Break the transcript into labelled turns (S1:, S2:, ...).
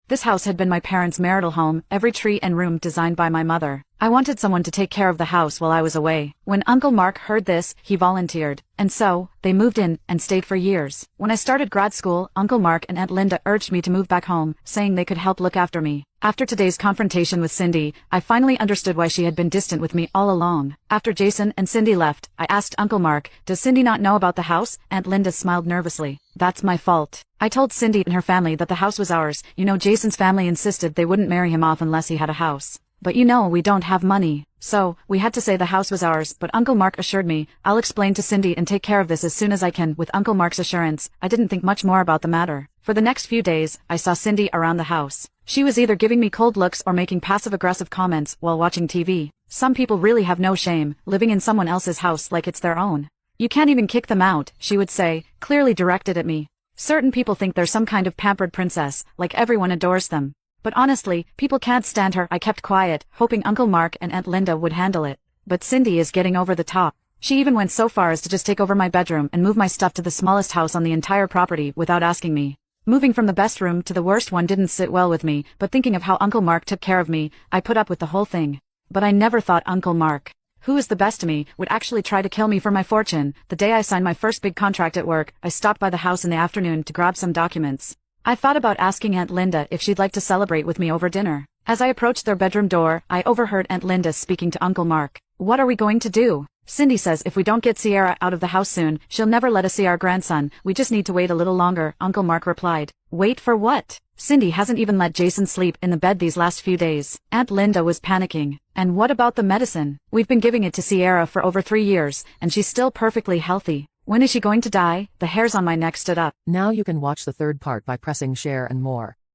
S1: This house had been my parents' marital home, every tree and room designed by my mother. I wanted someone to take care of the house while I was away. When Uncle Mark heard this, he volunteered. And so, they moved in and stayed for years. When I started grad school, Uncle Mark and Aunt Linda urged me to move back home, saying they could help look after me. After today's confrontation with Cindy, I finally understood why she had been distant with me all along. After Jason and Cindy left, I asked Uncle Mark, "Does Cindy not know about the house?" Aunt Linda smiled nervously. "That's my fault. I told Cindy and her family that the house was ours. You know, Jason's family insisted they wouldn't marry him off unless he had a house. But you know we don't have money. So, we had to say the house was ours, but Uncle Mark assured me, I'll explain to Cindy and take care of this as soon as I can." With Uncle Mark's assurance, I didn't think much more about the matter. For the next few days, I saw Cindy around the house. She was either giving me cold looks or making passive-aggressive comments while watching TV. Some people really have no shame, living in someone else's house like it's their own. "You can't even kick them out," she would say, clearly directed at me. Certain people think they're some kind of pampered princess, like everyone adores them. But honestly, people can't stand her. I kept quiet, hoping Uncle Mark and Aunt Linda would handle it. But Cindy is getting over the top. She even went so far as to just take over my bedroom and move my stuff to the smallest house on the entire property without asking me. Moving from the best room to the worst one didn't sit well with me, but thinking of how Uncle Mark took care of me, I put up with the whole thing. But I never thought Uncle Mark, who is the best to me, would actually try to kill me for my fortune. The day I signed my first big contract at work, I stopped by the house in the afternoon to grab some documents. I thought about asking Aunt Linda if she'd like to celebrate with me over dinner. As I approached their bedroom door, I overheard Aunt Linda speaking to Uncle Mark. "What are we going to do? Cindy says if we don't get Sierra out of the house soon, she'll never let us see our grandson. We just need to wait a little longer," Uncle Mark replied. "Wait for what? Cindy hasn't even let Jason sleep in the bed these last few days." Aunt Linda was panicking. "And what about the medicine? We've been giving it to Sierra for over 3 years, and she's still perfectly healthy. When is she going to die?" The hairs on my neck stood up.
S2: Now you can watch the third part by pressing share and more.